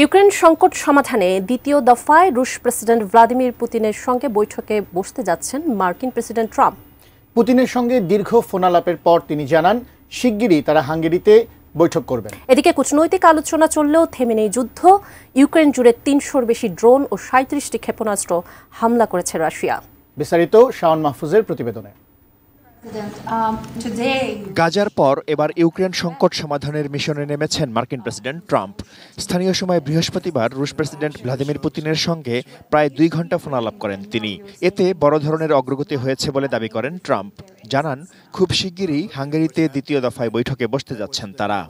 Ukraine সংকট সমাধানে দ্বিতীয় দফায় রুশ প্রেসিডেন্ট ভ্লাদিমির পুতিনের সঙ্গে বৈঠকে বসতে যাচ্ছেন মার্কিন প্রেসিডেন্ট ট্রাম্প। পুতিনের সঙ্গে দীর্ঘ ফোনালাপের পর তিনি জানান শিগগিরই তারা হাঙ্গেরিতে বৈঠক করবেন। এদিকে কূটনৈতিক আলোচনা চললেও থেমে নেই যুদ্ধ। ইউক্রেন জুড়ে ৩০০-র বেশি ড্রোন ও ৩৭টি ক্ষেপণাস্ত্র হামলা করেছে রাশিয়া। বিস্তারিত শাওন মাহফুজের প্রতিবেদনে। গাজার পর এবার ইউক্রেন সংকট সমাধানের মিশনে নেমেছেন মার্কিন প্রেসিডেন্ট ট্রাম্প। স্থানীয় সময় বৃহস্পতিবার রুশ প্রেসিডেন্ট ভ্লাদিমির পুতিনের সঙ্গে প্রায় ২ ঘণ্টা ফোনালাপ করেন তিনি। এতে বড় ধরনের অগ্রগতি হয়েছে বলে দাবি করেন ট্রাম্প। জানান খুব শিগগিরই হাঙ্গেরিতে দ্বিতীয় দফায় বৈঠকে বসতে যাচ্ছেন তারা।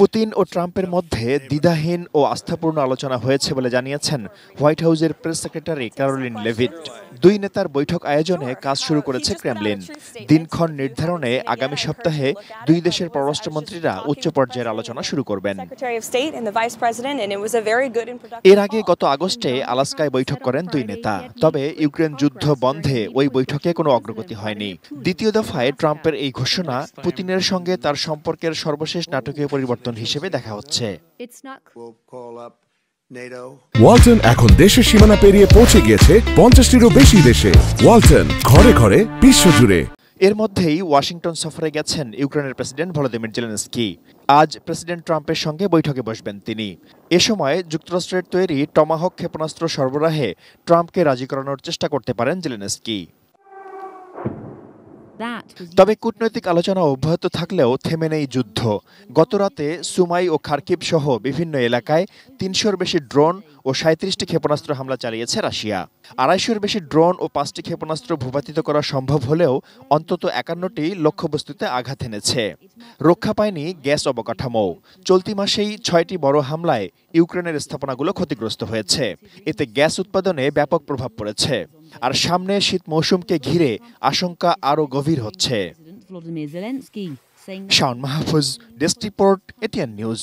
পুতিন ও ট্রাম্পের মধ্যে দ্বিধাহীন ও আস্থাপূর্ণ আলোচনা হয়েছে বলে জানিয়েছেন হোয়াইট হাউসের প্রেস সেক্রেটারি ক্যারোলিন লেভিট। দুই নেতার বৈঠক আয়োজনে কাজ শুরু করেছে ক্রেমলিন। দিনক্ষণ নির্ধারণে আগামী সপ্তাহে দুই দেশের পররাষ্ট্রমন্ত্রীরা উচ্চ পর্যায়ের আলোচনা শুরু করবেন। এর আগে গত আগস্টে আলাস্কায় বৈঠক করেন দুই নেতা। তবে ইউক্রেন যুদ্ধ বন্ধে ওই বৈঠকে কোনো অগ্রগতি হয়নি। দ্বিতীয় দফায় ট্রাম্পের এই ঘোষণা পুতিনের সঙ্গে তার সম্পর্কের সর্বশেষ নাটকীয় পরিবর্তন হিসেবে দেখা হচ্ছে। ওয়ালটন এখন দেশের সীমানা পেরিয়ে পৌঁছে গিয়েছে 50টিরও বেশি দেশে। ওয়ালটন, ঘরে ঘরে বিশ্বজুড়ে। এর মধ্যেই ওয়াশিংটন সফরে গেছেন ইউক্রেনের প্রেসিডেন্ট ভলোদিমির জেলেনস্কি। আজ প্রেসিডেন্ট ট্রাম্পের সঙ্গে বৈঠকে বসবেন তিনি। এ সময় যুক্তরাষ্ট্রের তৈরি টমাহক ক্ষেপণাস্ত্র সরবরাহে ট্রাম্পকে রাজি করানোর চেষ্টা করতে পারেন জেলেনস্কি। তবে কূটনৈতিক আলোচনা অব্যাহত থাকলেও থেমে নেই যুদ্ধ। গতরাতে সুমাই ও খার্কিভ সহ বিভিন্ন এলাকায় ৩০০-র বেশি ড্রোন ও ৩৭টি ক্ষেপণাস্ত্র হামলা চালিয়েছে রাশিয়া। ২৫০-র বেশি ড্রোন ও ৫টি ক্ষেপণাস্ত্র ভূপাতিত করা সম্ভব হলেও অন্তত ৫১টি লক্ষ্যবস্তুতে আঘাত এনেছে। রক্ষা পায়নি গ্যাস অবকাঠামো। চলতি মাসেই ৬টি বড় হামলায় ইউক্রেনের স্থাপনাগুলো ক্ষতিগ্রস্ত হয়েছে। এতে গ্যাস উৎপাদনে ব্যাপক প্রভাব পড়েছে। আর সামনে শীত মৌসুমকে ঘিরে আশঙ্কা আরও গভীর হচ্ছে। Shaon Mahfuz, desk report, ATN news.